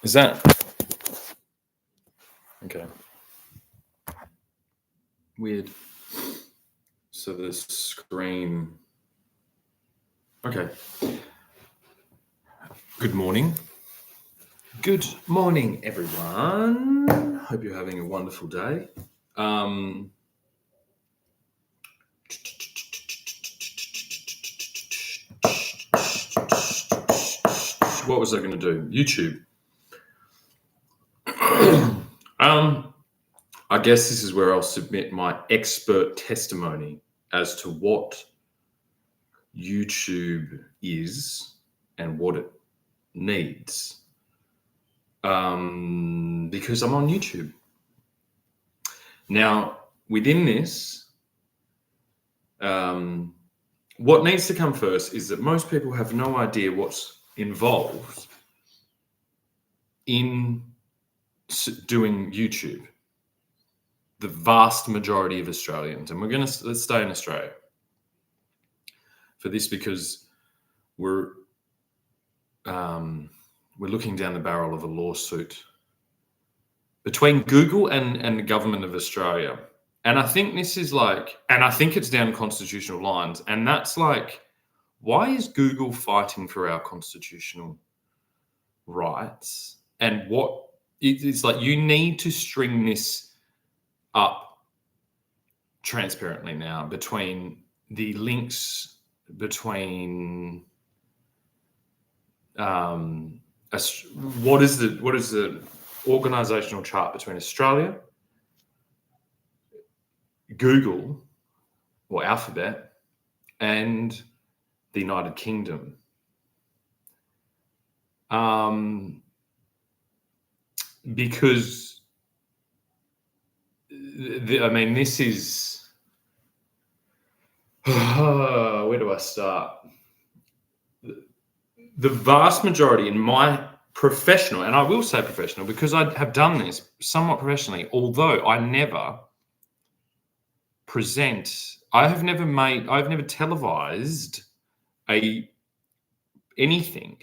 Is that okay? Weird. So the screen. Okay. Good morning. Good morning, everyone. Hope you're having a wonderful day. What was I going to do? YouTube. I guess this is where I'll submit my expert testimony as to what YouTube is and what it needs. Because I'm on YouTube. Now, within this, what needs to come first is that most people have no idea what's involved in doing YouTube. The vast majority of Australians, and let's stay in Australia for this because we're looking down the barrel of a lawsuit between Google and the government of Australia. And I think this is and I think it's down constitutional lines. And that's why is Google fighting for our constitutional rights? And it's you need to string this up transparently now between the links between what is the organizational chart between Australia, Google or Alphabet, and the United Kingdom. Because this is where do I start? The vast majority in my professional, and I will say professional because I have done this somewhat professionally, although I've never televised anything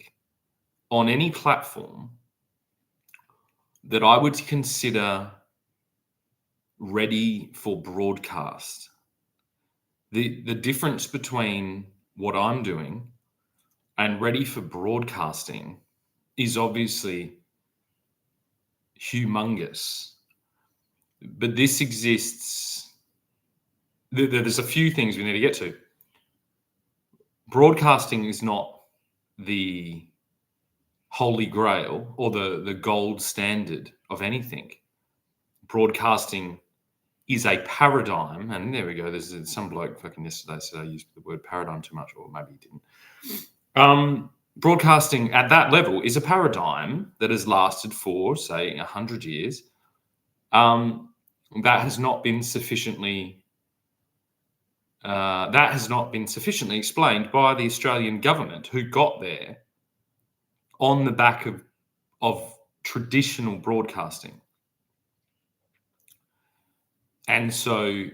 on any platform that I would consider ready for broadcast. The difference between what I'm doing and ready for broadcasting is obviously humongous. But this exists. There's a few things we need to get to. Broadcasting is not the holy grail or the gold standard of anything. Broadcasting is a paradigm, and there we go. There's some bloke fucking yesterday said I used the word paradigm too much, or maybe he didn't. Broadcasting at that level is a paradigm that has lasted for, say, 100 years. That has not been sufficiently explained by the Australian government, who got there on the back of traditional broadcasting. And so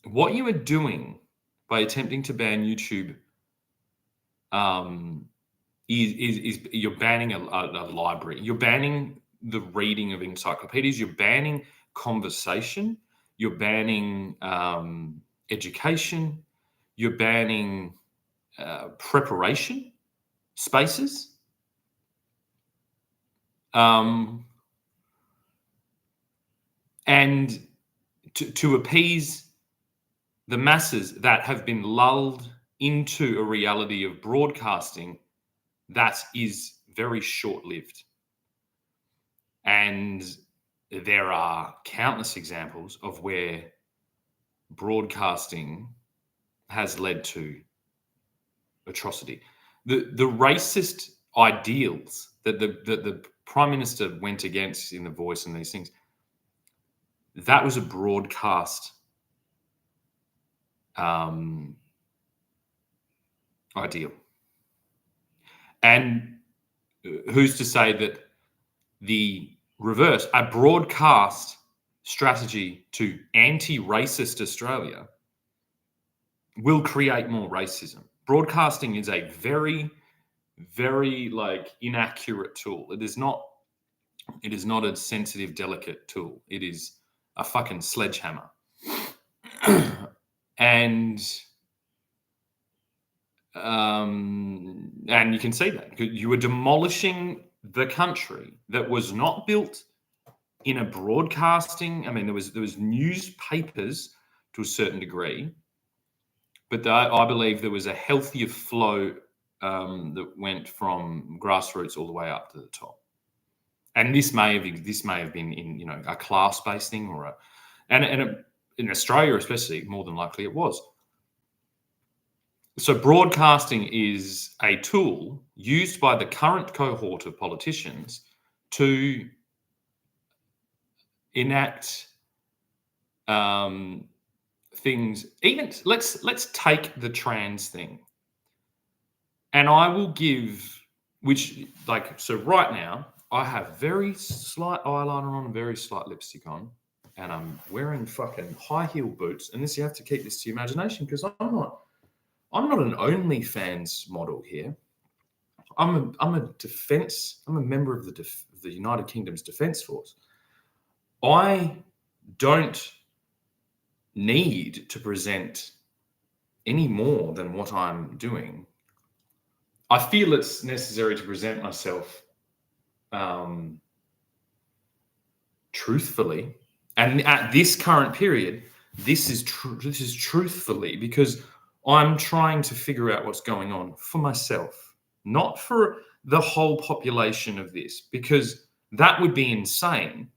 what you are doing by attempting to ban YouTube is you're banning a library. You're banning the reading of encyclopedias. You're banning conversation. You're banning education. You're banning preparation spaces. And to appease the masses that have been lulled into a reality of broadcasting that is very short-lived. And there are countless examples of where broadcasting has led to atrocity. The racist ideals that the Prime Minister went against in The Voice and these things, that was a broadcast ideal. And who's to say that the reverse, a broadcast strategy to anti-racist Australia, will create more racism? Broadcasting is a very, very inaccurate tool. It is not It is not a sensitive, delicate tool. It is a fucking sledgehammer. and you can see that you were demolishing the country that was not built in a broadcasting. I mean, there was newspapers to a certain degree, but I believe there was a healthier flow that went from grassroots all the way up to the top. And this may have been in a class-based thing in Australia especially, more than likely it was. So broadcasting is a tool used by the current cohort of politicians to enact things. Even let's take the trans thing, and I will give so right now I have very slight eyeliner on and very slight lipstick on, and I'm wearing fucking high heel boots. And you have to keep this to your imagination because I'm not an OnlyFans model here. I'm a member of the United Kingdom's Defence Force. I don't need to present any more than what I'm doing. I feel it's necessary to present myself truthfully, and at this current period, this is truthfully, because I'm trying to figure out what's going on for myself, not for the whole population of this, because that would be insane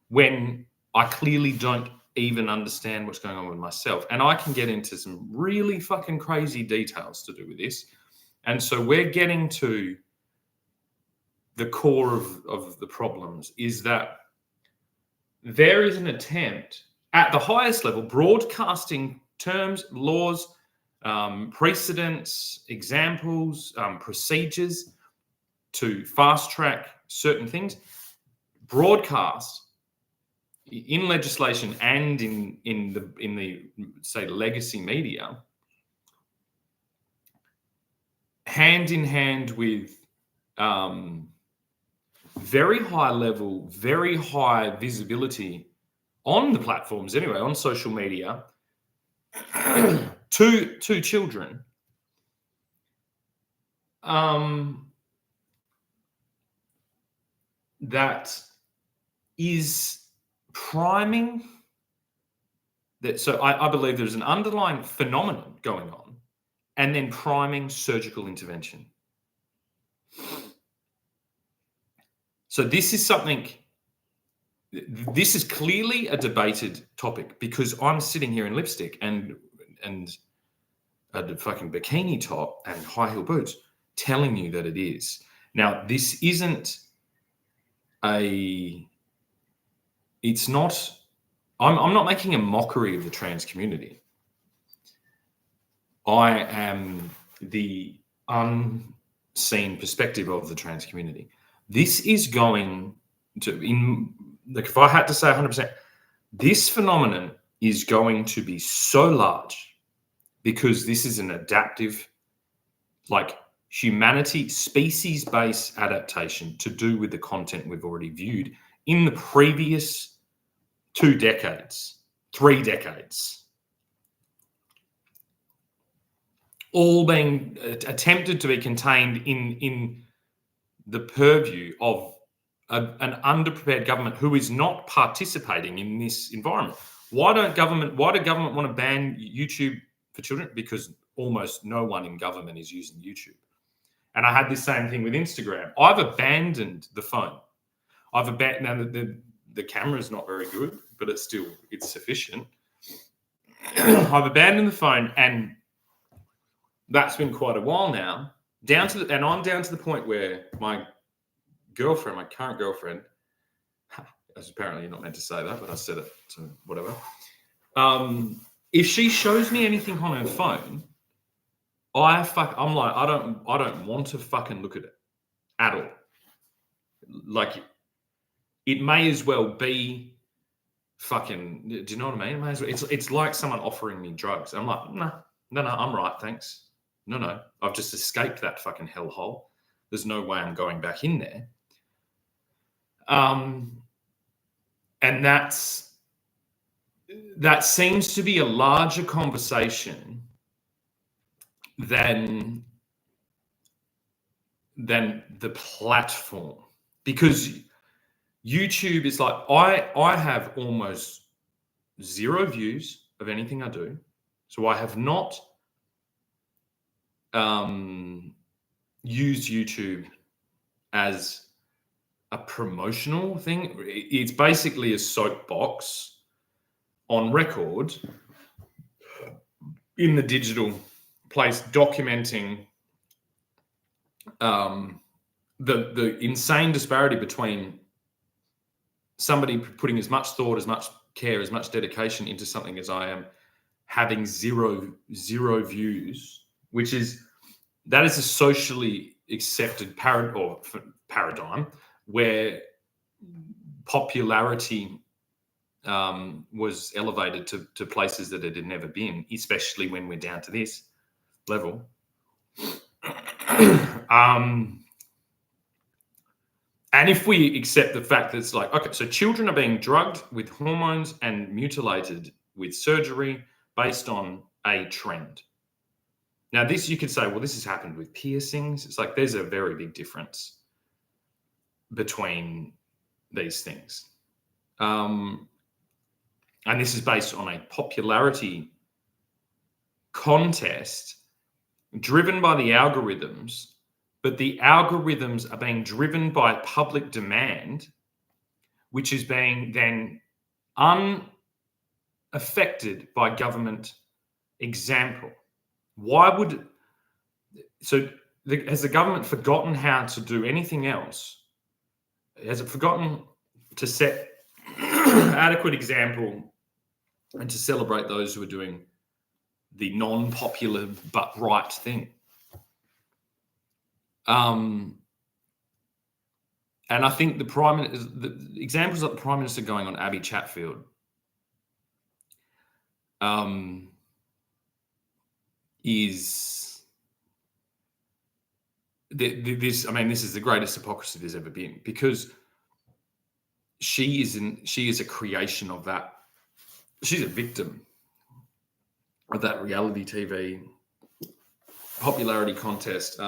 when I clearly don't even understand what's going on with myself. And I can get into some really fucking crazy details to do with this. And so we're getting to the core of the problems, is that there is an attempt at the highest level, broadcasting terms, laws, precedents, examples, procedures to fast track certain things, broadcast in legislation and in the say legacy media, hand in hand with very high level, very high visibility on the platforms anyway, on social media, to children. That is priming that. So I believe there's an underlying phenomenon going on, and then priming surgical intervention. So this is clearly a debated topic, because I'm sitting here in lipstick and a fucking bikini top and high heel boots telling you that it is. Now, this isn't it's not, I'm not making a mockery of the trans community. I am the unseen perspective of the trans community. This is going to, if I had to say 100%, this phenomenon is going to be so large, because this is an adaptive, humanity, species-based adaptation to do with the content we've already viewed in the previous 2 decades, 3 decades, all being attempted to be contained in the purview of an underprepared government who is not participating in this environment. Why do government want to ban YouTube for children? Because almost no one in government is using YouTube. And I had this same thing with Instagram. I've abandoned the phone. Now the camera is not very good, but it's sufficient. I've abandoned the phone, and that's been quite a while now. I'm down to the point where my current girlfriend, as apparently you're not meant to say that, but I said it, so whatever. If she shows me anything on her phone, I'm like, I don't want to fucking look at it at all. It may as well be fucking, do you know what I mean? It's like someone offering me drugs. I'm like, no, I'm right, thanks. No, I've just escaped that fucking hellhole. There's no way I'm going back in there. And that seems to be a larger conversation than the platform, because YouTube is like, I have almost 0 views of anything I do. So I have not used YouTube as a promotional thing. It's basically a soapbox on record in the digital place, documenting the insane disparity between somebody putting as much thought, as much care, as much dedication into something as I am, having zero views, that is a socially accepted paradigm where popularity was elevated to places that it had never been, especially when we're down to this level. And if we accept the fact that it's like, okay, so children are being drugged with hormones and mutilated with surgery based on a trend. Now, this, you could say, well, this has happened with piercings. It's like, there's a very big difference between these things. And this is based on a popularity contest driven by the algorithms, but the algorithms are being driven by public demand, which is being then unaffected by government example. Has the government forgotten how to do anything else? Has it forgotten to set adequate example and to celebrate those who are doing the non-popular but right thing? And I think the examples of the Prime Minister going on Abbey Chatfield is this. I mean, this is the greatest hypocrisy there's ever been, because she is a creation of that. She's a victim of that reality TV popularity contest.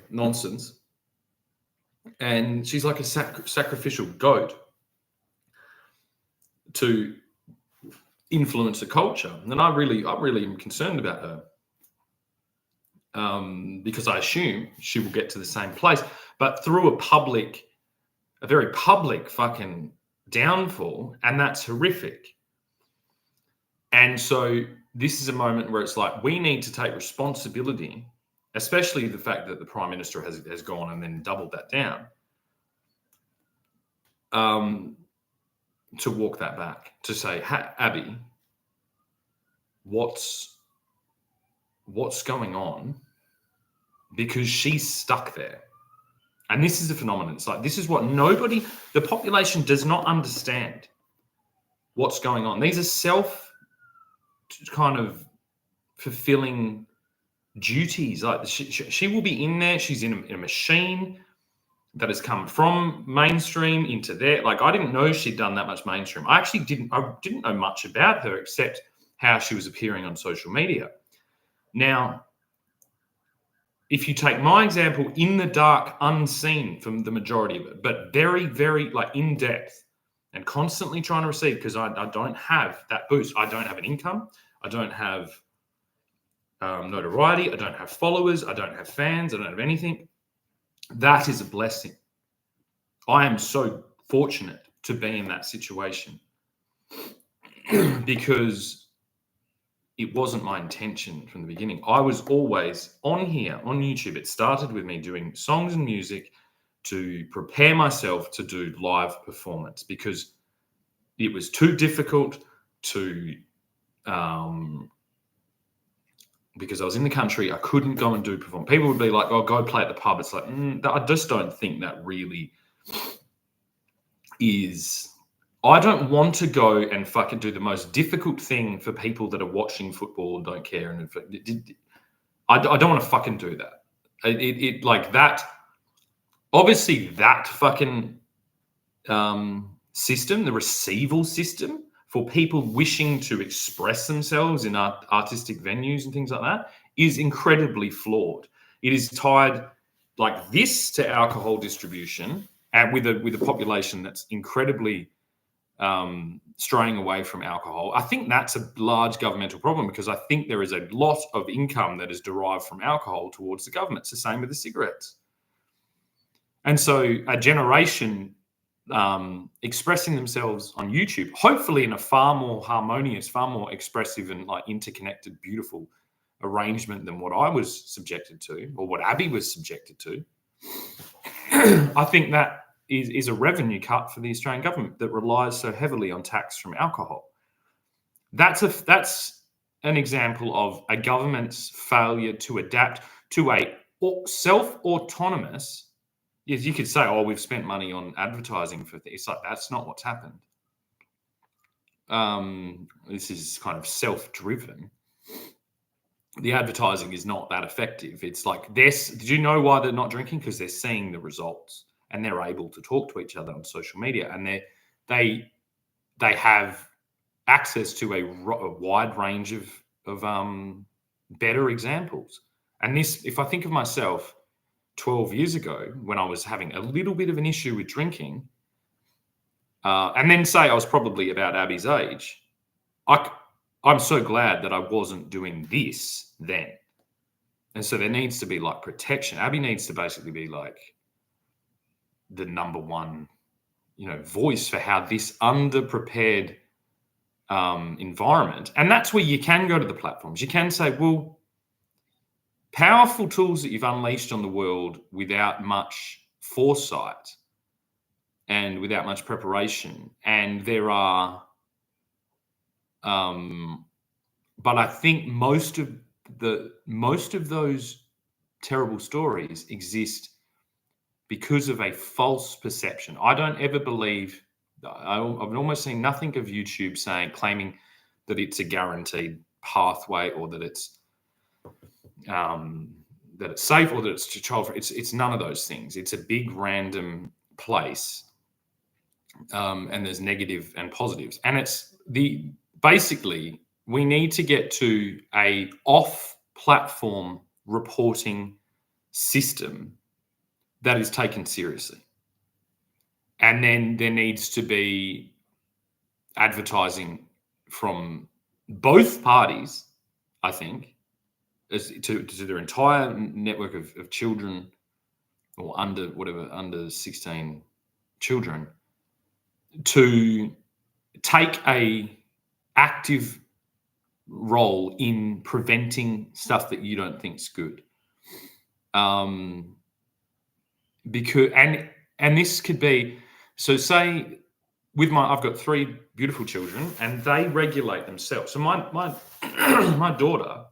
Nonsense. And she's like a sacrificial goat to influence a culture. And I really am concerned about her, because I assume she will get to the same place, but through a very public fucking downfall, and that's horrific. And so this is a moment where it's like, we need to take responsibility, especially the fact that the Prime Minister has gone and then doubled that down, to walk that back, to say, Abby, what's going on? Because she's stuck there. And this is a phenomenon. It's like, this is what the population does not understand what's going on. These are self kind of fulfilling duties. Like, she will be in there. She's in a machine that has come from mainstream into there. Like, I didn't know she'd done that much mainstream. I didn't know much about her except how she was appearing on social media. Now, if you take my example, in the dark, unseen from the majority of it, but very, very like in depth and constantly trying to receive, because I don't have that boost. I don't have an income. I don't have notoriety. I don't have followers. I don't have fans. I don't have anything. That is a blessing. I am so fortunate to be in that situation, because it wasn't my intention from the beginning. I was always on here, on YouTube. It started with me doing songs and music to prepare myself to do live performance, because it was too difficult to, because I was in the country, I couldn't go and do perform. People would be like, oh, go play at the pub. It's like, I just don't think that really is I don't want to go and fucking do the most difficult thing for people that are watching football and don't care. And I don't want to fucking do that. It like that. Obviously, that fucking system, the receival system for people wishing to express themselves in artistic venues and things like that is incredibly flawed. It is tied like this to alcohol distribution, and with a population that's incredibly straying away from alcohol. I think that's a large governmental problem, because I think there is a lot of income that is derived from alcohol towards the government. It's the same with the cigarettes. And so a generation expressing themselves on YouTube, hopefully in a far more harmonious, far more expressive and like interconnected, beautiful arrangement than what I was subjected to, or what Abby was subjected to. I think that is a revenue cut for the Australian government that relies so heavily on tax from alcohol. That's an example of a government's failure to adapt to a self-autonomous. Yes, you could say, "Oh, we've spent money on advertising for this." It's like, that's not what's happened. This is kind of self-driven. The advertising is not that effective. It's like this. Did you know why they're not drinking? Because they're seeing the results, and they're able to talk to each other on social media, and they have access to a wide range of better examples. And this, if I think of myself 12 years ago, when I was having a little bit of an issue with drinking, and then say I was probably about Abby's age, I'm so glad that I wasn't doing this then. And so there needs to be like protection. Abby needs to basically be like the number one, voice for how this underprepared environment. And that's where you can go to the platforms. You can say, well, powerful tools that you've unleashed on the world without much foresight and without much preparation. And there are, but I think most of those terrible stories exist because of a false perception. I don't ever believe, I've almost seen nothing of YouTube claiming that it's a guaranteed pathway, or that it's safe, or that it's child-free. It's none of those things. It's a big random place, and there's negative and positives. And it's basically we need to get to a off-platform reporting system that is taken seriously. And then there needs to be advertising from both parties, I think, to their entire network of children, or under 16 children, to take a active role in preventing stuff that you don't think is good. Because and this could be, so say I've got 3 beautiful children, and they regulate themselves. So my my daughter,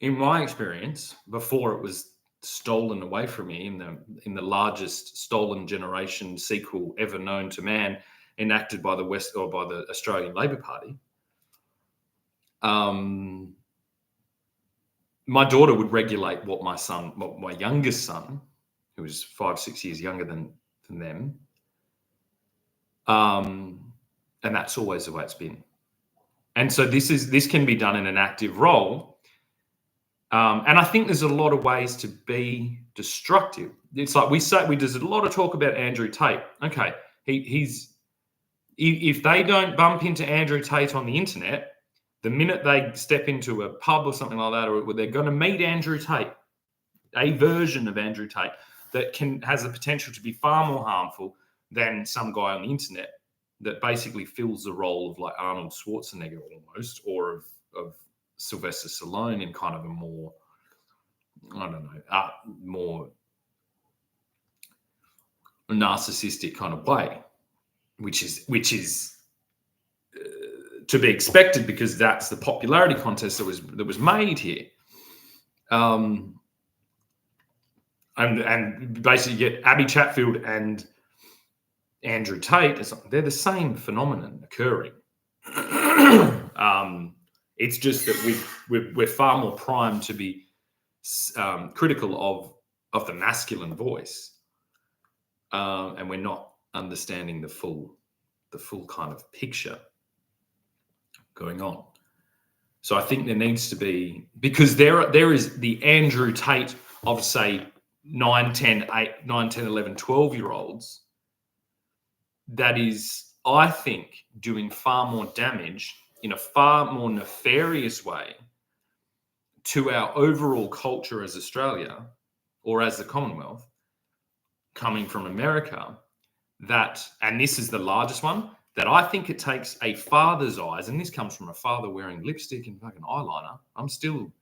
in my experience, before it was stolen away from me in the largest stolen generation sequel ever known to man, enacted by the Australian Labor Party, my daughter would regulate what my youngest son, who was 5-6 years younger than them, and that's always the way it's been. And so this can be done in an active role. And I think there's a lot of ways to be destructive. It's like there's a lot of talk about Andrew Tate. Okay, if they don't bump into Andrew Tate on the internet, the minute they step into a pub or something like that, or they're going to meet Andrew Tate, a version of Andrew Tate that has the potential to be far more harmful than some guy on the internet that basically fills the role of like Arnold Schwarzenegger almost, or of Sylvester Stallone in kind of a more, I don't know, more narcissistic kind of way, which is to be expected, because that's the popularity contest that was made here. And basically get Abby Chatfield and Andrew Tate, they're the same phenomenon occurring. It's just that we're far more primed to be critical of the masculine voice, and we're not understanding the full kind of picture going on. So I think there needs to be, because there is the Andrew Tate of, say, 9, 10, 11, 12-year-olds that is, I think, doing far more damage in a far more nefarious way to our overall culture as Australia or as the Commonwealth, coming from America, and this is the largest one, that I think it takes a father's eyes, and this comes from a father wearing lipstick and fucking eyeliner. I'm still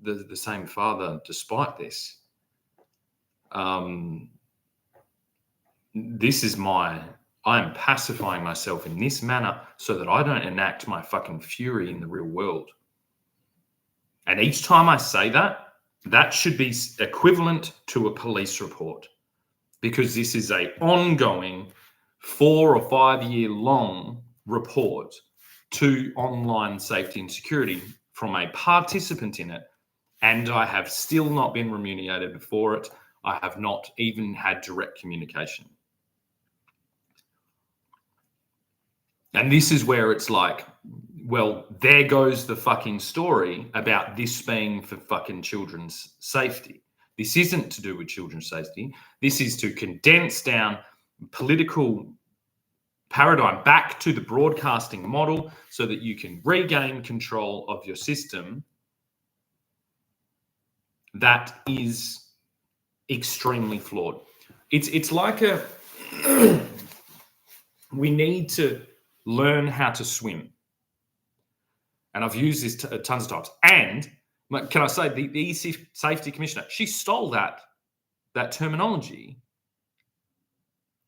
the same father despite this. I am pacifying myself in this manner so that I don't enact my fucking fury in the real world. And each time I say that, that should be equivalent to a police report, because this is a ongoing 4 or 5 year long report to online safety and security from a participant in it. And I have still not been remunerated for it. I have not even had direct communication. And this is where it's like, well, there goes the fucking story about this being for fucking children's safety. This isn't to do with children's safety. This is to condense down political paradigm back to the broadcasting model so that you can regain control of your system. That is extremely flawed. It's like we need to learn how to swim. And I've used this tons of times. And can I say, the EC Safety Commissioner, she stole that terminology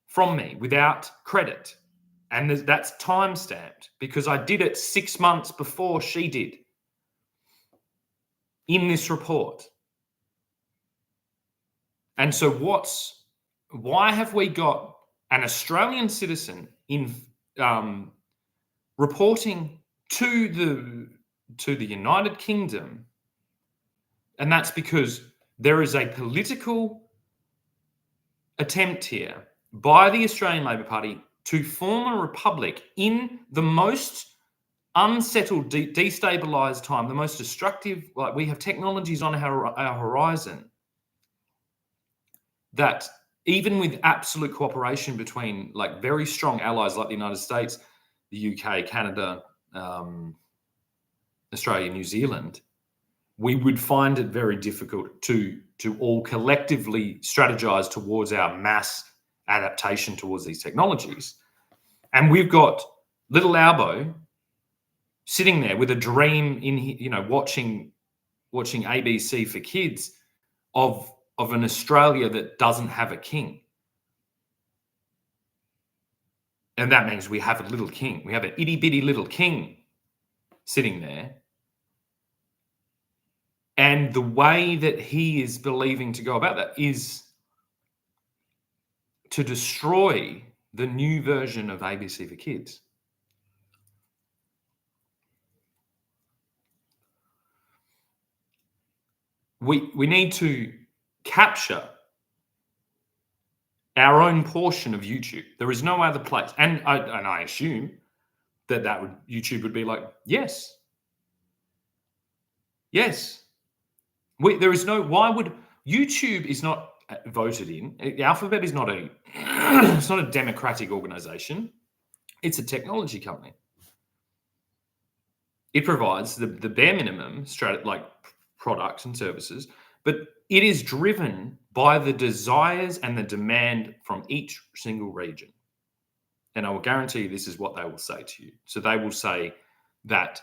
from me without credit. And that's time-stamped because I did it 6 months before she did in this report. And so why have we got an Australian citizen in reporting to the United Kingdom? And that's because there is a political attempt here by the Australian Labor Party to form a republic in the most unsettled, destabilised time, the most destructive, like we have technologies on our horizon that even with absolute cooperation between like very strong allies like the United States, the UK, Canada, Australia, New Zealand, we would find it very difficult to all collectively strategize towards our mass adaptation towards these technologies. And we've got little Albo sitting there with a dream in, watching ABC for kids of an Australia that doesn't have a king. And that means we have a little king. We have an itty bitty little king sitting there. And the way that he is believing to go about that is to destroy the new version of ABC for kids. We need to capture our own portion of YouTube. There is no other place. And I assume that YouTube would be like, yes. There is no, why would, YouTube is not voted in. Alphabet is not it's not a democratic organization. It's a technology company. It provides the bare minimum like products and services, but it is driven by the desires and the demand from each single region. And I will guarantee you this is what they will say to you. So they will say that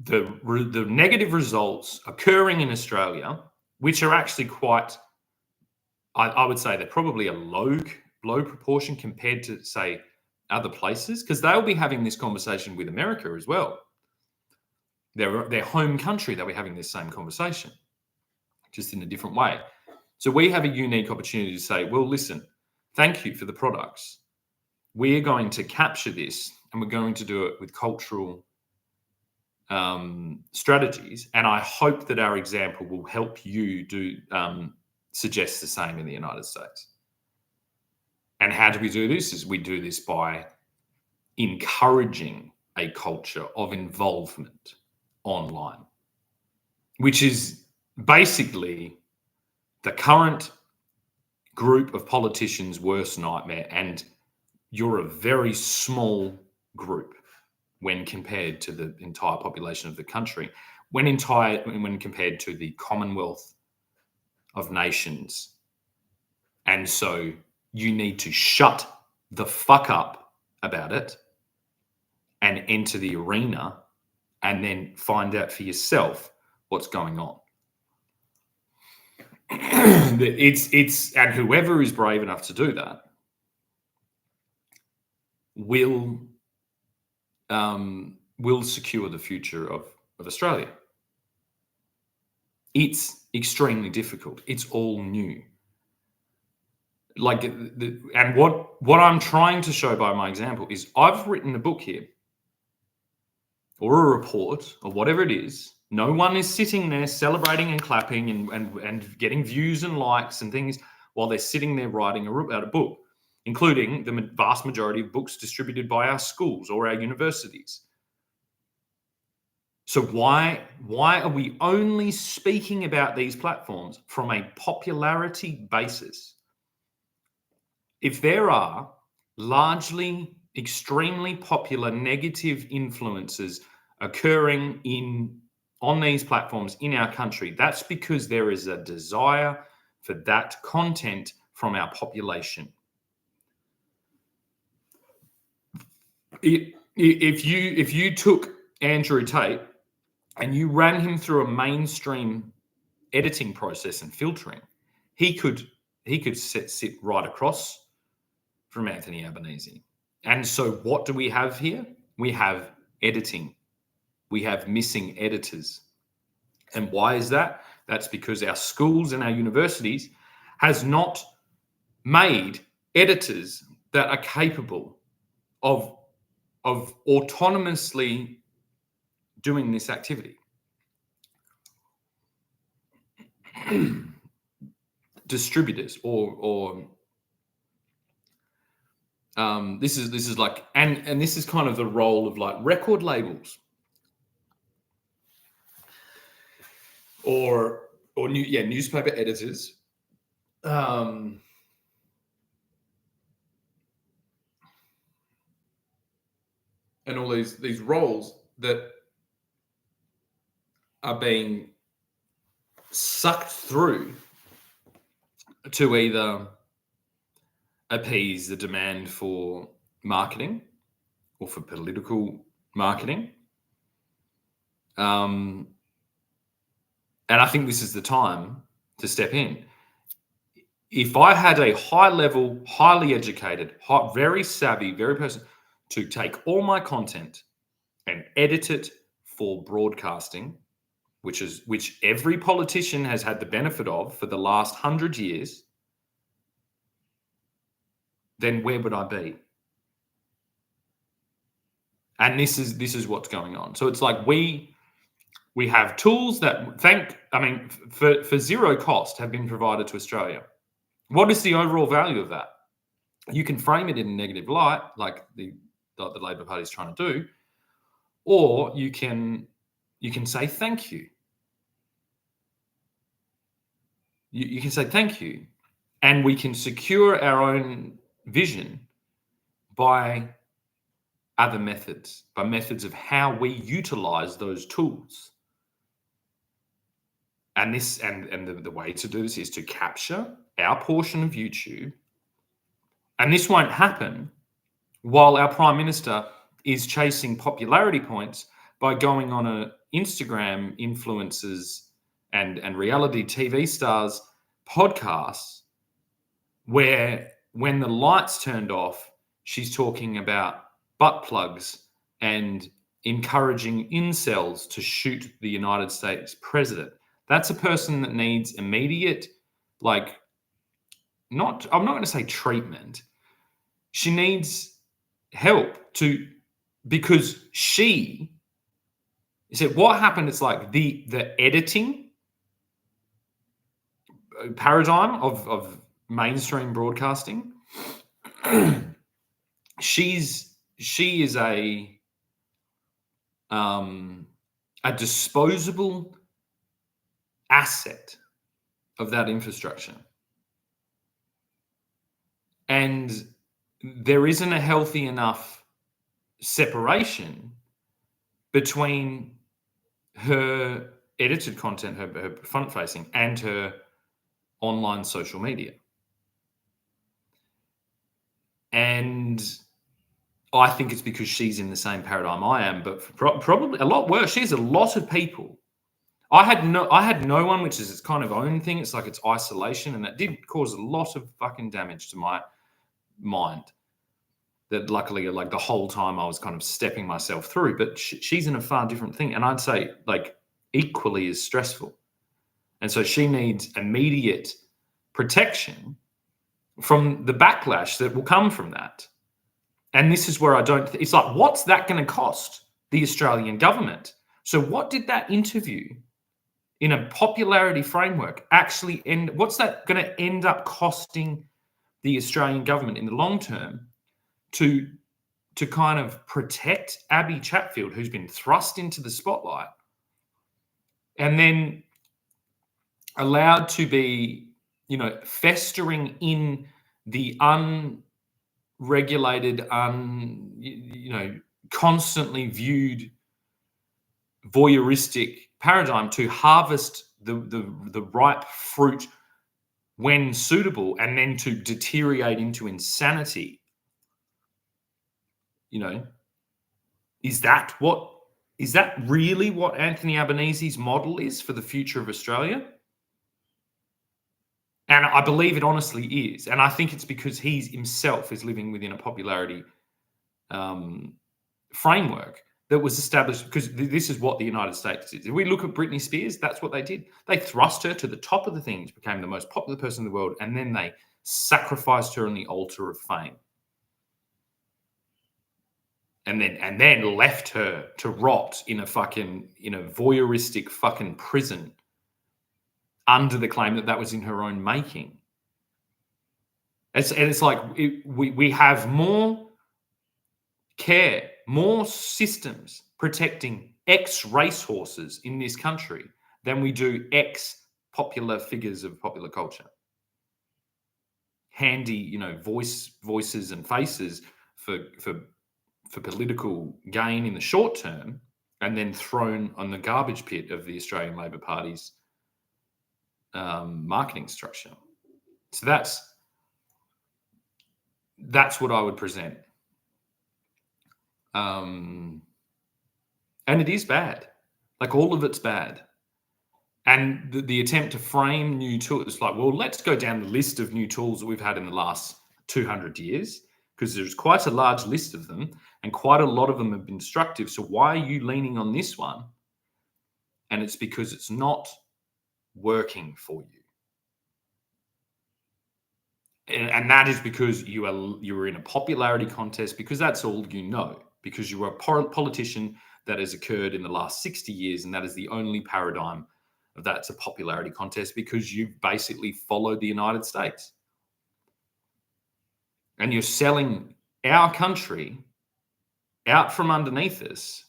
the negative results occurring in Australia, which are actually quite, I would say they're probably a low proportion compared to, say, other places, because they'll be having this conversation with America as well. Their home country, they'll be having this same conversation, just in a different way. So we have a unique opportunity to say, well, listen, thank you for the products. We're going to capture this and we're going to do it with cultural strategies. And I hope that our example will help you do suggest the same in the United States. And how do we do this? Is we do this by encouraging a culture of involvement online, which is basically the current group of politicians' worst nightmare. And you're a very small group when compared to the entire population of the country, when compared to the Commonwealth of Nations. And so you need to shut the fuck up about it and enter the arena and then find out for yourself what's going on. And whoever is brave enough to do that will secure the future of Australia. It's extremely difficult. It's all new. And what I'm trying to show by my example is I've written a book here or a report or whatever it is. No one is sitting there celebrating and clapping and getting views and likes and things while they're sitting there writing a book, including the vast majority of books distributed by our schools or our universities. So why are we only speaking about these platforms from a popularity basis? If there are largely extremely popular negative influences occurring on these platforms in our country, that's because there is a desire for that content from our population. If you took Andrew Tate and you ran him through a mainstream editing process and filtering, he could sit right across from Anthony Albanese. And so what do we have here? We have editing. We have missing editors. And why is that? That's because our schools and our universities has not made editors that are capable of autonomously doing this activity. Distributors or this is like and this is kind of the role of like record labels or newspaper editors, and all these roles that are being sucked through to either appease the demand for marketing or for political marketing. And I think this is the time to step in. If I had a high-level, highly educated, very savvy, very person to take all my content and edit it for broadcasting, which every politician has had the benefit of for the last 100 years, then where would I be? And this is what's going on. So it's like we have tools that for zero cost have been provided to Australia. What is the overall value of that? You can frame it in a negative light, like the Labor Party is trying to do, or you can say thank you. You can say thank you, and we can secure our own vision by other methods, by methods of how we utilize those tools. And the way to do this is to capture our portion of YouTube. And this won't happen while our Prime Minister is chasing popularity points by going on a Instagram influencers and reality TV stars podcasts where when the lights turned off, she's talking about butt plugs and encouraging incels to shoot the United States president. That's a person that needs immediate, I'm not going to say treatment. She needs help because she said what happened. It's like the editing paradigm of mainstream broadcasting. She is a disposable asset of that infrastructure. And there isn't a healthy enough separation between her edited content, her front facing, and her online social media. And I think it's because she's in the same paradigm I am, but probably a lot worse. She has a lot of people. I had no one, which is its kind of own thing. It's like it's isolation, and that did cause a lot of fucking damage to my mind. That luckily, like the whole time I was kind of stepping myself through, but she's in a far different thing. And I'd say like equally as stressful. And so she needs immediate protection from the backlash that will come from that. And this is where it's like, what's that going to cost the Australian government? So what did that interview in a popularity framework actually end? What's that going to end up costing the Australian government in the long term to kind of protect Abby Chatfield, who's been thrust into the spotlight and then allowed to be, festering in the unregulated, constantly viewed voyeuristic paradigm to harvest the ripe fruit when suitable and then to deteriorate into insanity. Is that really what Anthony Albanese's model is for the future of Australia? And I believe it honestly is. And I think it's because he himself is living within a popularity framework that was established, because this is what the United States did. If we look at Britney Spears, that's what they did. They thrust her to the top of the things, became the most popular person in the world, and then they sacrificed her on the altar of fame. And then left her to rot in a voyeuristic fucking prison under the claim that was in her own making. It's like we have more care, more systems protecting ex-racehorses in this country than we do ex-popular figures of popular culture. Handy, voices and faces for political gain in the short term, and then thrown on the garbage pit of the Australian Labor Party's marketing structure. So that's what I would present. And it is bad. Like, all of it's bad. And the attempt to frame new tools, it's like, well, let's go down the list of new tools that we've had in the last 200 years, because there's quite a large list of them, and quite a lot of them have been destructive. So why are you leaning on this one? And it's because it's not working for you. And that is because you are in a popularity contest, because that's all you know, because you are a politician that has occurred in the last 60 years, and that is the only paradigm of that's a popularity contest, because you basically followed the United States. And you're selling our country out from underneath us,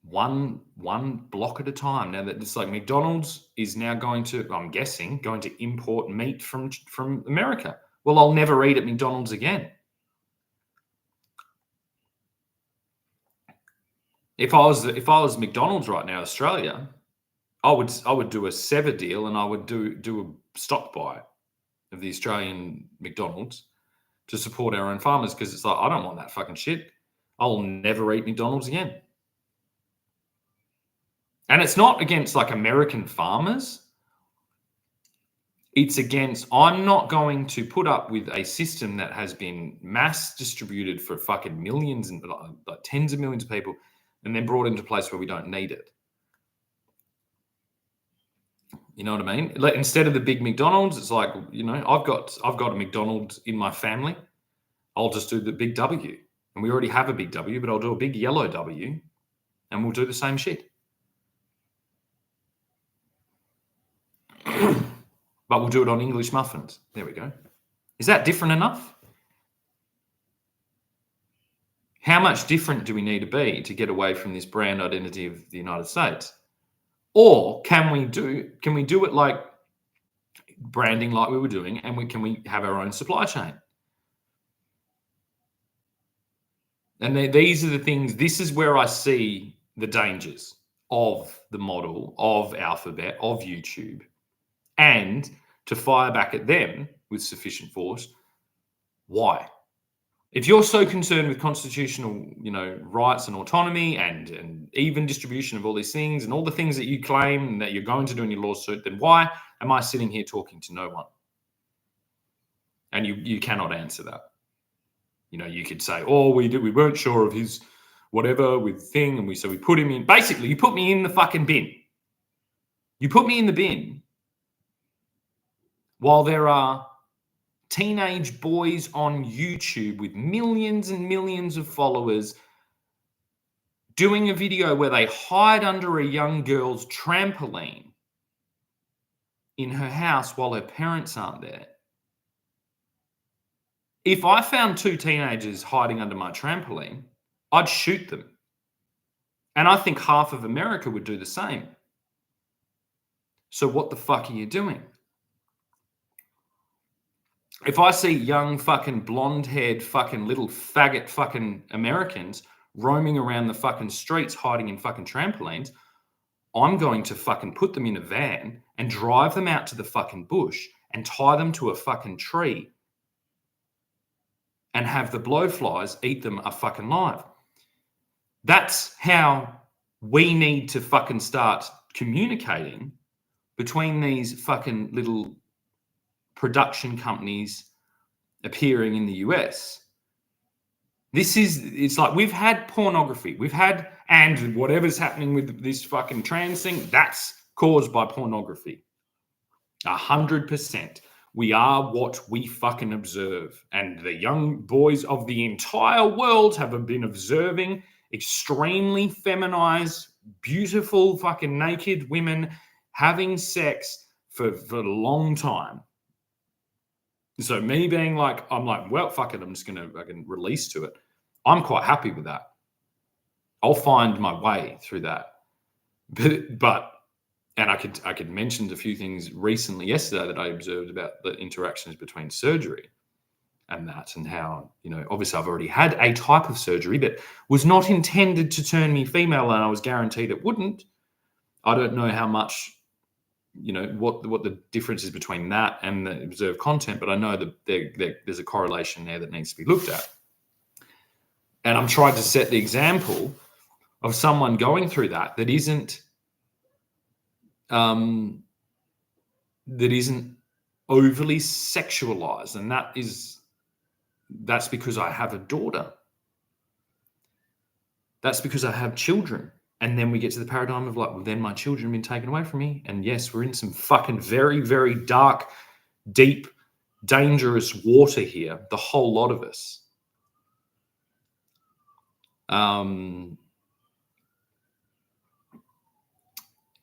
one block at a time. Now that it's like McDonald's is now going to import meat from America. Well, I'll never eat at McDonald's again. If I was McDonald's right now, Australia, I would do a sever deal, and I would do a stock buy of the Australian McDonald's to support our own farmers, because it's like, I don't want that fucking shit. I'll never eat McDonald's again. And it's not against like American farmers. It's against, I'm not going to put up with a system that has been mass distributed for fucking millions and like tens of millions of people, and then brought into a place where we don't need it. You know what I mean? Like, instead of the big McDonald's, it's like, I've got a McDonald's in my family. I'll just do the big W. And we already have a big W, but I'll do a big yellow W and we'll do the same shit. But we'll do it on English muffins. There we go. Is that different enough? How much different do we need to be to get away from this brand identity of the United States? Or can we do it like branding like we were doing, and can we have our own supply chain? And these are the things, this is where I see the dangers of the model, of Alphabet, of YouTube. And to fire back at them with sufficient force, why? If you're so concerned with constitutional, rights and autonomy and even distribution of all these things and all the things that you claim that you're going to do in your lawsuit, then why am I sitting here talking to no one? And you cannot answer that. You could say, oh, we weren't sure of his whatever with thing, and so we put him in. Basically, you put me in the fucking bin. You put me in the bin while there are teenage boys on YouTube with millions and millions of followers doing a video where they hide under a young girl's trampoline in her house while her parents aren't there. If I found two teenagers hiding under my trampoline, I'd shoot them. And I think half of America would do the same. So what the fuck are you doing? If I see young fucking blonde-haired fucking little faggot fucking Americans roaming around the fucking streets hiding in fucking trampolines, I'm going to fucking put them in a van and drive them out to the fucking bush and tie them to a fucking tree and have the blowflies eat them fucking live. That's how we need to fucking start communicating between these fucking little production companies appearing in the US. It's like we've had pornography, and whatever's happening with this fucking trans thing, that's caused by pornography. 100%. We are what we fucking observe. And the young boys of the entire world have been observing extremely feminized, beautiful fucking naked women having sex for a long time. So me being like, I'm like, well, fuck it, I'm just going to fucking release to it. I'm quite happy with that. I'll find my way through that. But and I could mention a few things recently yesterday that I observed about the interactions between surgery and that, and how, obviously I've already had a type of surgery that was not intended to turn me female, and I was guaranteed it wouldn't. I don't know how much, what the difference is between that and the observed content, but I know that there's a correlation there that needs to be looked at. And I'm trying to set the example of someone going through that isn't overly sexualized, and that's because I have a daughter. That's because I have children. And then we get to the paradigm of like, well, then my children have been taken away from me. And yes, we're in some fucking very, very dark, deep, dangerous water here, the whole lot of us.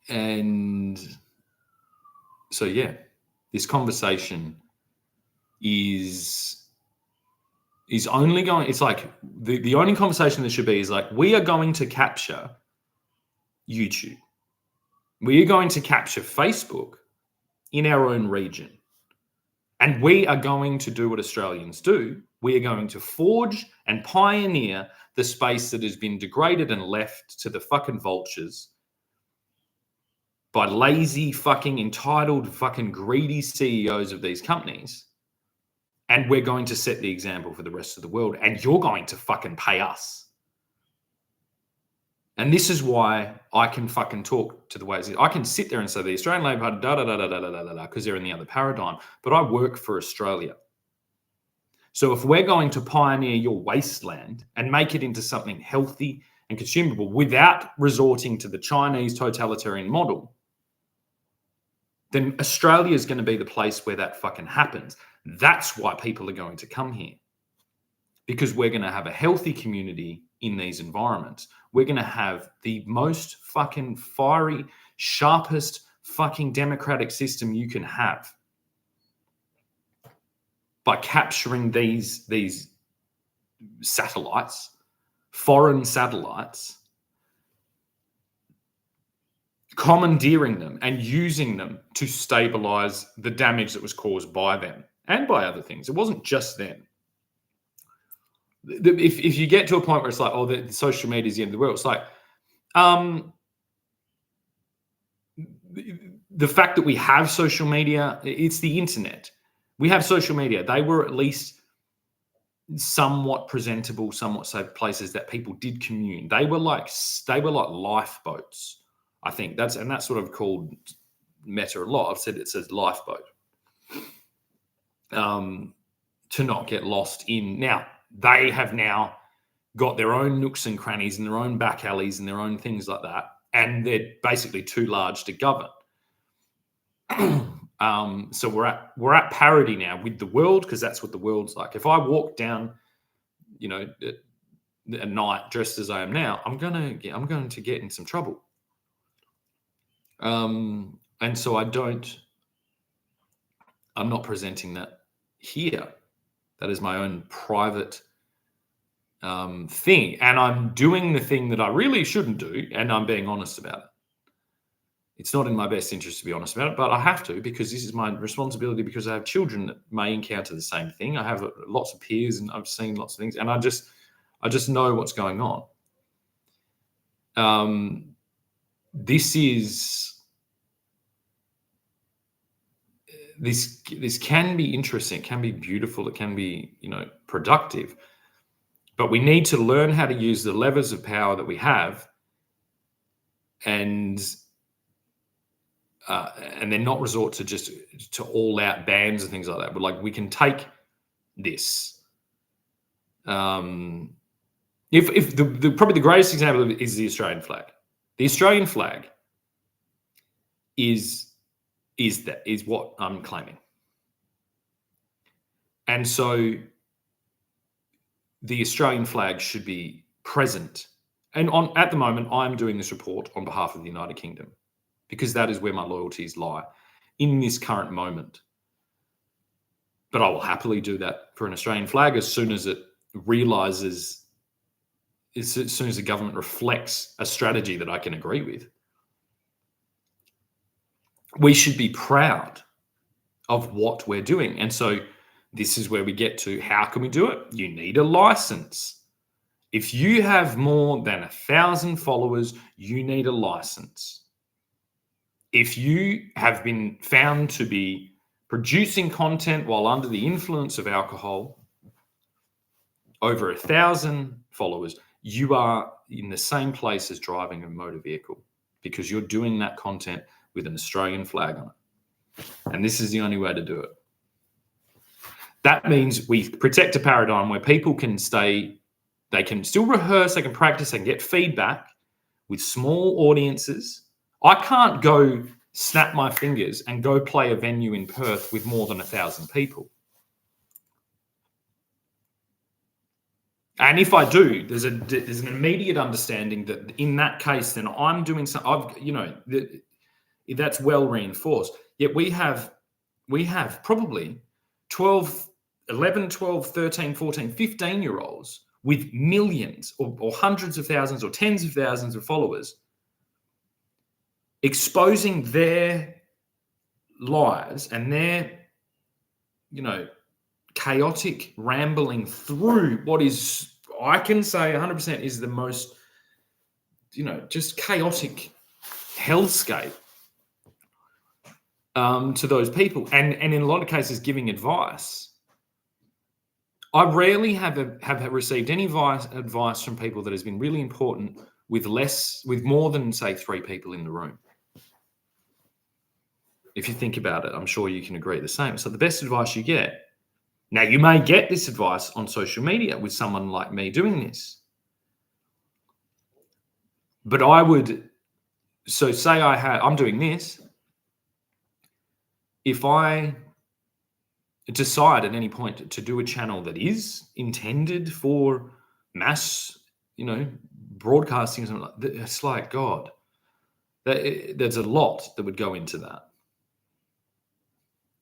And so, yeah, this conversation is only going, it's like the only conversation that should be is like, we are going to capture YouTube. We are going to capture Facebook in our own region. And we are going to do what Australians do. We are going to forge and pioneer the space that has been degraded and left to the fucking vultures by lazy, fucking entitled, fucking greedy CEOs of these companies. And we're going to set the example for the rest of the world. And you're going to fucking pay us. And this is why I can fucking talk to the ways. I can sit there and say the Australian Labor Party, da-da-da-da-da-da-da-da, because they're in the other paradigm. But I work for Australia. So if we're going to pioneer your wasteland and make it into something healthy and consumable without resorting to the Chinese totalitarian model, then Australia is going to be the place where that fucking happens. That's why people are going to come here, because we're going to have a healthy community in these environments. We're going to have the most fucking fiery, sharpest fucking democratic system you can have by capturing these satellites, foreign satellites, commandeering them and using them to stabilize the damage that was caused by them and by other things. It wasn't just them. If you get to a point where it's like, oh, the social media is the end of the world, it's like, the fact that we have social media, it's the internet. We have social media. They were at least somewhat presentable, somewhat safe places that people did commune. They were like lifeboats, I think. That's sort of called Meta a lot. I've said it says lifeboat. To not get lost in. Now, they have now got their own nooks and crannies and their own back alleys and their own things like that. And they're basically too large to govern. So we're at parity now with the world, because that's what the world's like. If I walk down, at night dressed as I am now, I'm going to get in some trouble. And so I'm not presenting that here. That is my own private thing. And I'm doing the thing that I really shouldn't do, and I'm being honest about it. It's not in my best interest to be honest about it, but I have to, because this is my responsibility, because I have children that may encounter the same thing. I have lots of peers and I've seen lots of things, and I just know what's going on. This can be interesting, it can be beautiful, it can be, productive, but we need to learn how to use the levers of power that we have, and then not resort to all out bans and things like that. But like, we can take this. Probably the greatest example of it is the Australian flag. The Australian flag is what I'm claiming. And so the Australian flag should be present. And at the moment, I'm doing this report on behalf of the United Kingdom, because that is where my loyalties lie in this current moment. But I will happily do that for an Australian flag as soon as it realizes, as soon as the government reflects a strategy that I can agree with. We should be proud of what we're doing. And so this is where we get to, how can we do it? You need a license. If you have more than 1,000 followers, you need a license. If you have been found to be producing content while under the influence of alcohol, over 1,000 followers, you are in the same place as driving a motor vehicle, because you're doing that content with an Australian flag on it. And this is the only way to do it. That means we protect a paradigm where people can stay, they can still rehearse, they can practice, they can get feedback with small audiences. I can't go snap my fingers and go play a venue in Perth with more than 1,000 people. And if I do, there's an immediate understanding that in that case, then I'm doing something, that's well reinforced. Yet we have probably 11, 12, 13, 14, 15-year-olds with millions or hundreds of thousands or tens of thousands of followers, exposing their lives and their, chaotic rambling through what is, I can say 100% is the most, just chaotic hellscape to those people. And in a lot of cases, giving advice. I rarely have received any advice from people that has been really important with more than, say, 3 people in the room. If you think about it, I'm sure you can agree the same. So the best advice you get, now you may get this advice on social media with someone like me doing this, but I'm doing this, if I decide at any point to do a channel that is intended for mass, broadcasting, something like that, it's like, God, there's a lot that would go into that.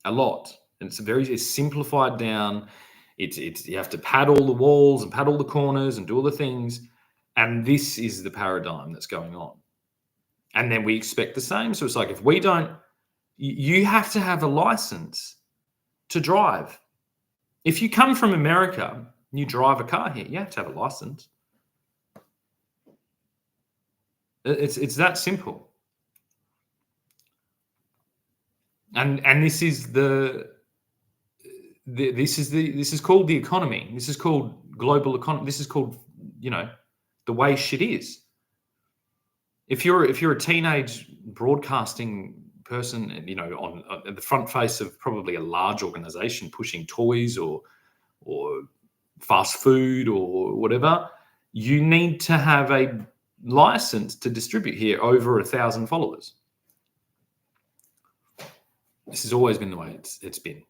A lot. And it's simplified down. It's you have to pad all the walls and pad all the corners and do all the things. And this is the paradigm that's going on. And then we expect the same. So it's like, if we don't, you have to have a license to drive. If you come from America and you drive a car here, you have to have a license. It's that simple. And this is this is called the economy. This is called global economy. This is called, the way shit is. If you're a teenage broadcasting person, on the front face of probably a large organization pushing toys or fast food or whatever, you need to have a license to distribute here over 1,000 followers. This has always been the way it's been.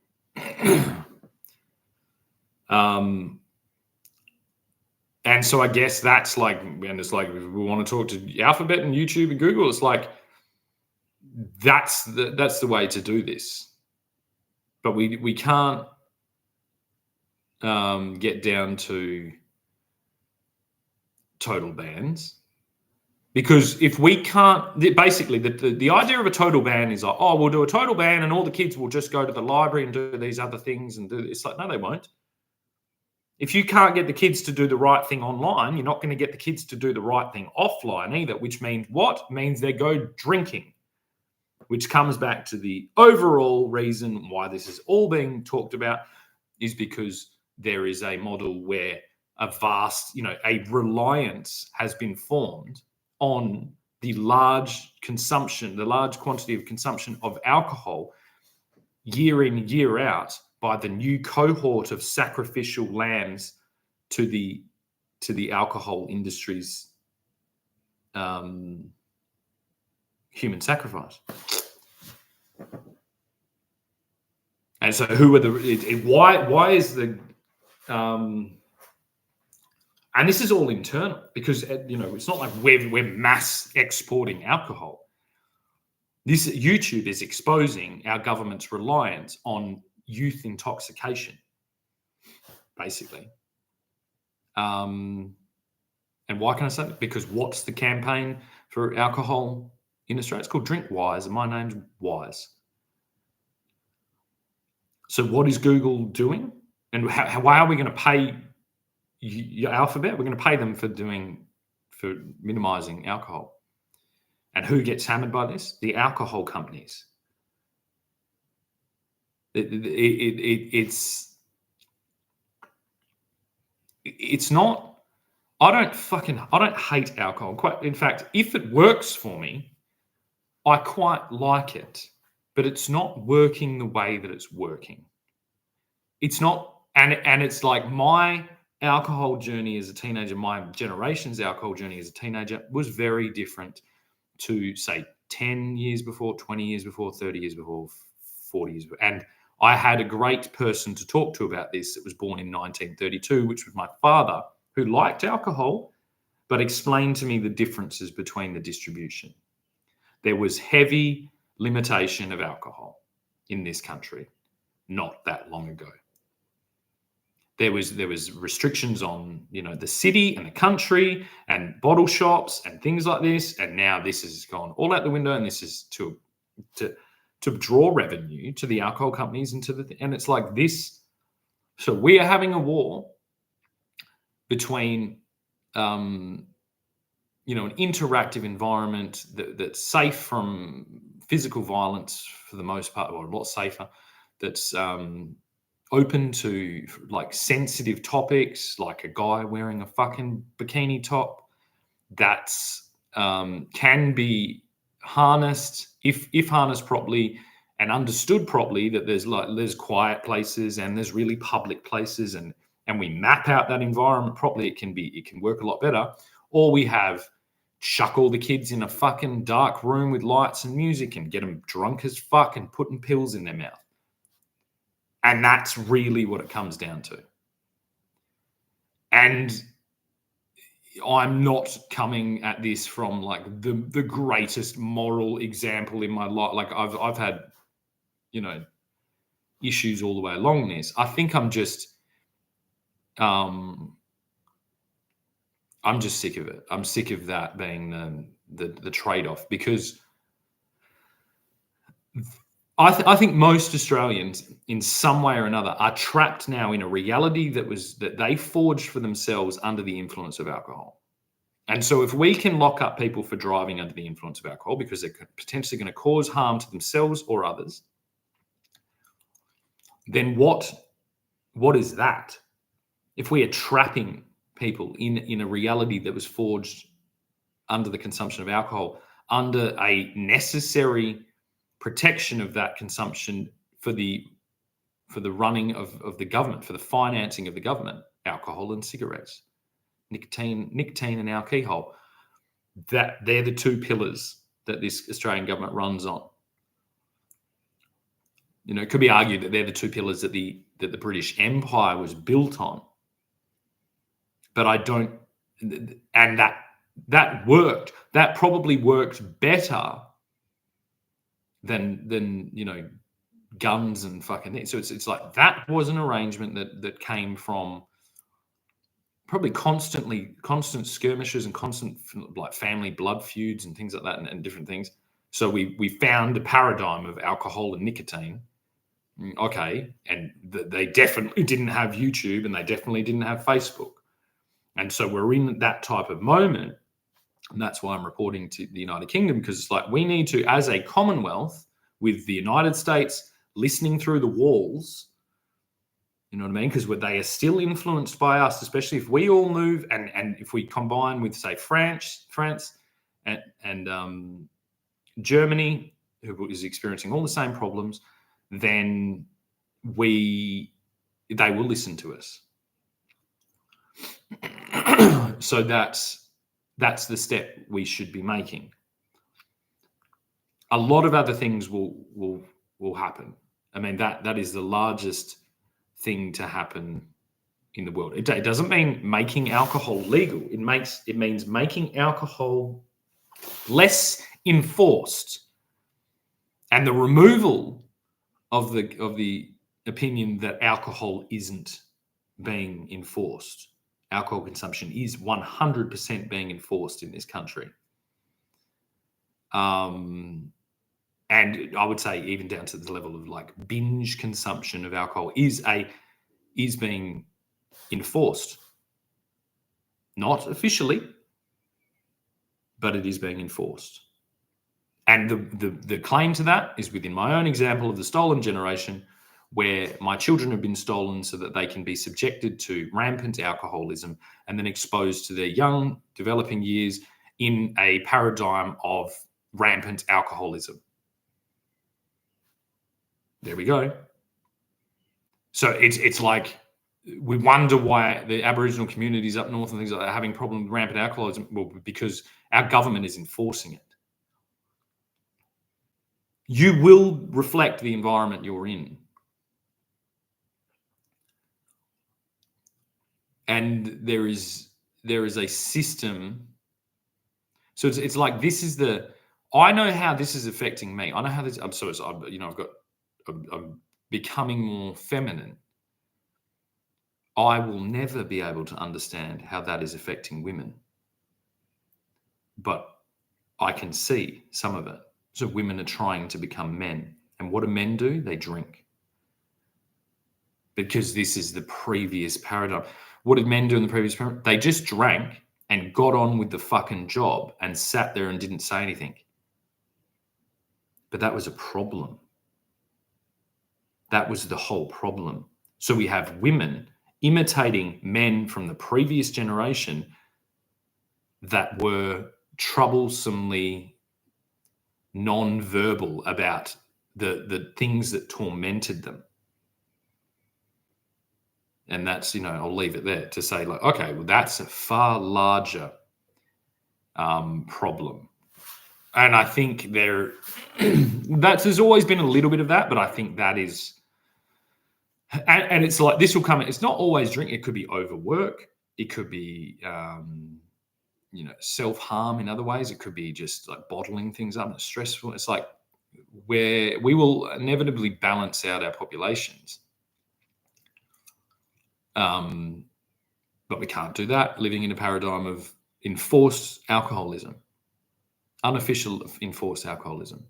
And so I guess that's like, and it's like, if we want to talk to Alphabet and YouTube and Google, it's like, that's the way to do this. But we can't get down to total bans, because if we can't, basically the idea of a total ban is like, oh, we'll do a total ban and all the kids will just go to the library and do these other things and do. It's like, no, they won't. If you can't get the kids to do the right thing online, you're not going to get the kids to do the right thing offline either, which means what? Means they go drinking, which comes back to the overall reason why this is all being talked about, is because there is a model where a vast, a reliance has been formed on the large quantity of consumption of alcohol year in, year out, by the new cohort of sacrificial lambs to the alcohol industry's human sacrifice. And so, who are why is the and this is all internal, because it's not like we're mass exporting alcohol. This YouTube is exposing our government's reliance on youth intoxication, basically. And why can I say that? Because what's the campaign for alcohol in Australia? It's called Drink Wise, and my name's Wise. So what is Google doing? And why are we going to pay your Alphabet? We're going to pay them for minimizing alcohol. And who gets hammered by this? The alcohol companies. It's not. I don't hate alcohol. In fact, if it works for me, I quite like it. But it's not working the way that it's working. It's not, and it's like my alcohol journey as a teenager, my generation's alcohol journey as a teenager was very different to, say, 10 years before, 20 years before, 30 years before, 40 years before. And I had a great person to talk to about this that was born in 1932, which was my father, who liked alcohol, but explained to me the differences between the distribution. There was heavy limitation of alcohol in this country not that long ago. There was restrictions on, the city and the country and bottle shops and things like this. And now this has gone all out the window, and this is to draw revenue to the alcohol companies and it's like this. So we are having a war between, an interactive environment that's safe from physical violence for the most part, or a lot safer, that's open to like sensitive topics, like a guy wearing a fucking bikini top, that's can be harnessed if harnessed properly and understood properly, that there's quiet places and there's really public places, and we map out that environment properly, it can work a lot better. Or we have chuck all the kids in a fucking dark room with lights and music and get them drunk as fuck and putting pills in their mouth. And that's really what it comes down to. And I'm not coming at this from like the greatest moral example in my life. Like I've had, issues all the way along this. I think I'm just sick of it. I'm sick of that being the trade-off, because I think most Australians, in some way or another, are trapped now in a reality that they forged for themselves under the influence of alcohol. And so if we can lock up people for driving under the influence of alcohol because they're potentially going to cause harm to themselves or others, then what is that? If we are trapping people in a reality that was forged under the consumption of alcohol, under a necessary protection of that consumption for the running of the government, for the financing of the government, alcohol and cigarettes, nicotine and alcohol, that they're the two pillars that this Australian government runs on. It could be argued that they're the two pillars that the British Empire was built on. But I don't, and that worked. That probably worked better than guns and fucking things. So it's like that was an arrangement that came from probably constant skirmishes and constant like family blood feuds and things like that and different things. So we found a paradigm of alcohol and nicotine. Okay, and they definitely didn't have YouTube and they definitely didn't have Facebook. And so we're in that type of moment. And that's why I'm reporting to the United Kingdom, because it's like we need to, as a Commonwealth, with the United States listening through the walls, you know what I mean? Because they are still influenced by us, especially if we all move and if we combine with, say, France and Germany, who is experiencing all the same problems, then they will listen to us. So that's the step we should be making. A lot of other things will happen. I mean, that is the largest thing to happen in the world. It doesn't mean making alcohol legal. It means making alcohol less enforced, and the removal of the opinion that alcohol isn't being enforced. Alcohol consumption is 100% being enforced in this country. And I would say even down to the level of like binge consumption of alcohol is being enforced. Not officially, but it is being enforced. And the claim to that is within my own example of the stolen generation, where my children have been stolen so that they can be subjected to rampant alcoholism and then exposed to their young developing years in a paradigm of rampant alcoholism. There we go. So it's like we wonder why the Aboriginal communities up north and things like that are having problems with rampant alcoholism. Well, because our government is enforcing it. You will reflect the environment you're in. And there is a system. So it's like this is I know how this is affecting me. I know how this. I'm becoming more feminine. I will never be able to understand how that is affecting women, but I can see some of it. So women are trying to become men, and what do men do? They drink, because this is the previous paradigm. What did men do in the previous paradigm? They just drank and got on with the fucking job and sat there and didn't say anything. But that was a problem. That was the whole problem. So we have women imitating men from the previous generation that were troublesomely non-verbal about the things that tormented them. And that's, I'll leave it there to say, like, okay, well, that's a far larger problem. And I think there's always been a little bit of that, but I think that is, and it's like, this will come, it's not always drink. It could be overwork. It could be, self-harm in other ways. It could be just like bottling things up. It's stressful. It's like where we will inevitably balance out our populations. But we can't do that living in a paradigm of enforced alcoholism, unofficial enforced alcoholism.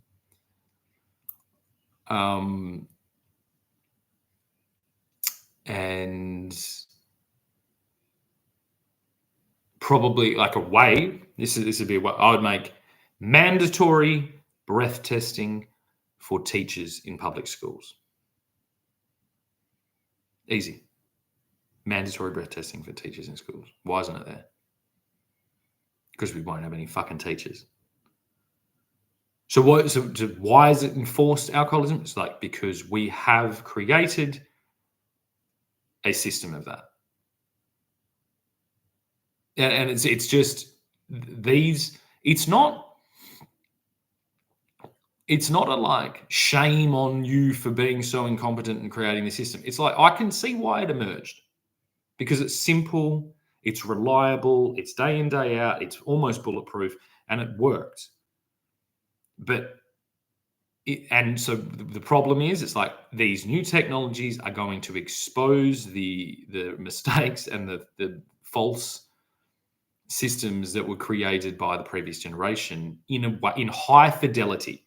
And probably like a way, this would be what I would make: mandatory breath testing for teachers in public schools. Easy. Mandatory breath testing for teachers in schools. Why isn't it there? Because we won't have any fucking teachers. So why is it enforced alcoholism? It's like, because we have created a system of that. And it's just these, it's not a like shame on you for being so incompetent and creating the system. It's like, I can see why it emerged, because it's simple, it's reliable, it's day in, day out, it's almost bulletproof, and it works. And so the problem is, it's like these new technologies are going to expose the mistakes and the false systems that were created by the previous generation in high fidelity.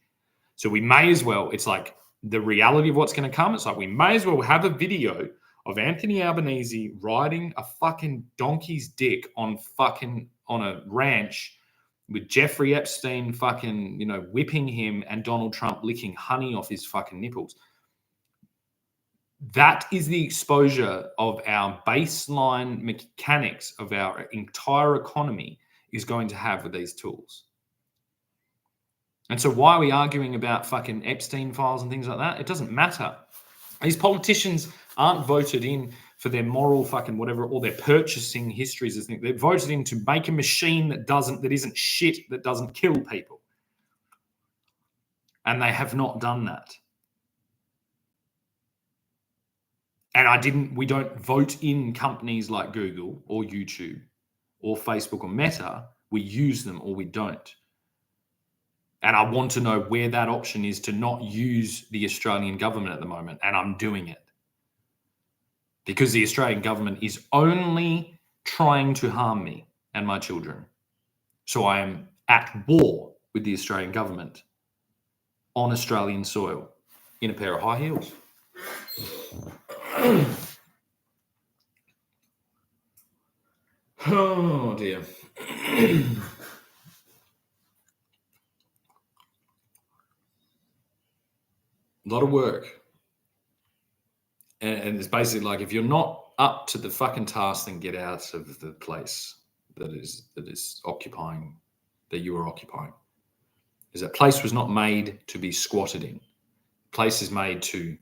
So we may as well, it's like the reality of what's going to come. It's like we may as well have a video of Anthony Albanese riding a fucking donkey's dick on a ranch with Jeffrey Epstein fucking, whipping him, and Donald Trump licking honey off his fucking nipples. That is the exposure of our baseline mechanics of our entire economy is going to have with these tools. And so why are we arguing about fucking Epstein files and things like that? It doesn't matter. These politicians aren't voted in for their moral fucking whatever, or their purchasing histories. They're voted in to make a machine that isn't shit, that doesn't kill people. And they have not done that. And we don't vote in companies like Google or YouTube or Facebook or Meta. We use them or we don't. And I want to know where that option is to not use the Australian government at the moment. And I'm doing it. Because the Australian government is only trying to harm me and my children. So I am at war with the Australian government on Australian soil in a pair of high heels. Oh dear. A lot of work. And it's basically like, if you're not up to the fucking task, then get out of the place that is occupying, that you are occupying. Because that place was not made to be squatted in. The place is made to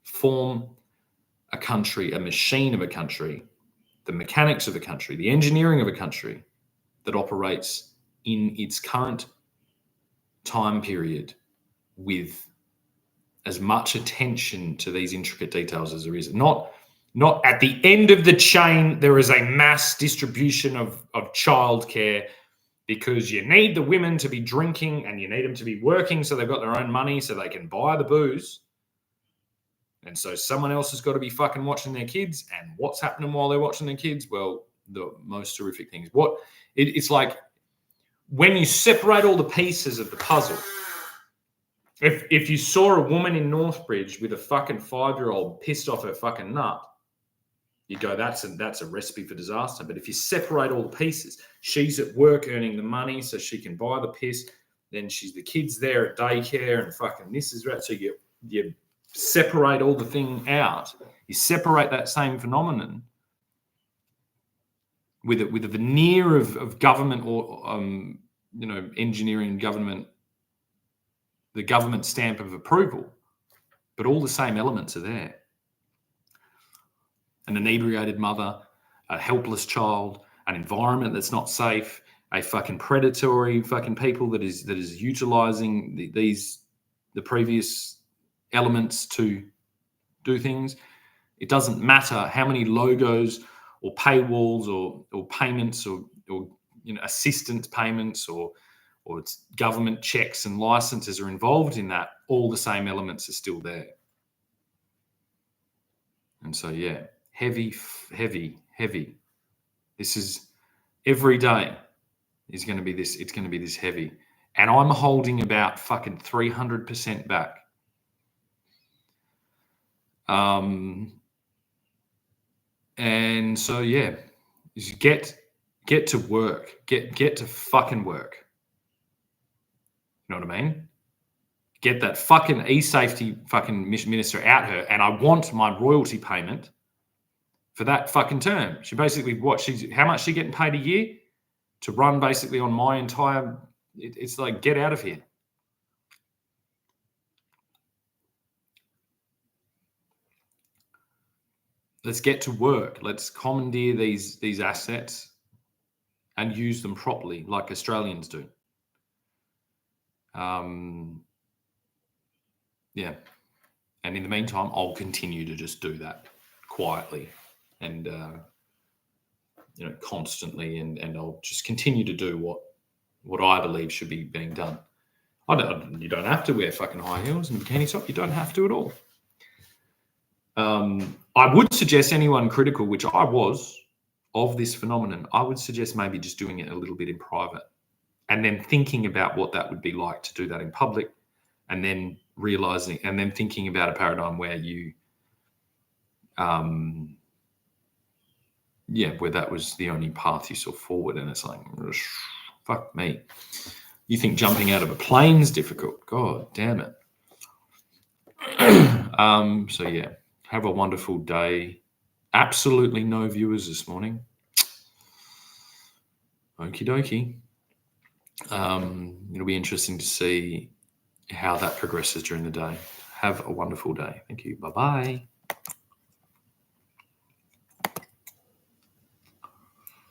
form a country, a machine of a country, the mechanics of a country, the engineering of a country that operates in its current time period with as much attention to these intricate details as there is. Not at the end of the chain, there is a mass distribution of childcare, because you need the women to be drinking and you need them to be working so they've got their own money so they can buy the booze. And so someone else has got to be fucking watching their kids. And what's happening while they're watching their kids? Well, the most horrific things. It's like when you separate all the pieces of the puzzle. If you saw a woman in Northbridge with a fucking 5-year-old pissed off her fucking nut, you go, that's a recipe for disaster. But if you separate all the pieces, she's at work earning the money so she can buy the piss. Then the kid's there at daycare and fucking this is right. So you separate all the thing out. You separate that same phenomenon with a veneer of government or engineering government. The government stamp of approval, but all the same elements are there. An inebriated mother, a helpless child, an environment that's not safe, a fucking predatory fucking people that is utilizing the previous elements to do things. It doesn't matter how many logos or paywalls or payments or assistance payments or it's government checks and licenses are involved in that. All the same elements are still there. And so, yeah, heavy. This is every day is going to be this. It's going to be this heavy. And I'm holding about fucking 300% back. And so, yeah, is get to work. Get to fucking work. You know what I mean? Get that fucking e-safety fucking minister out her, and I want my royalty payment for that fucking term. She basically how much she getting paid a year to run basically on my entire. It's like, get out of here. Let's get to work. Let's commandeer these assets and use them properly, like Australians do. Yeah. And in the meantime, I'll continue to just do that quietly and constantly, and I'll just continue to do what I believe should be being done. You don't have to wear fucking high heels and bikini top. You don't have to at all. I would suggest anyone critical, which I was, of this phenomenon, I would suggest maybe just doing it a little bit in private and then thinking about what that would be like to do that in public, and then realizing and then thinking about a paradigm where you where that was the only path you saw forward, and it's like, fuck me. You think jumping out of a plane's difficult? God damn it. So yeah, have a wonderful day. Absolutely no viewers this morning. Okie dokie. It'll be interesting to see how that progresses during the day. Have a wonderful day. Thank you. Bye-bye.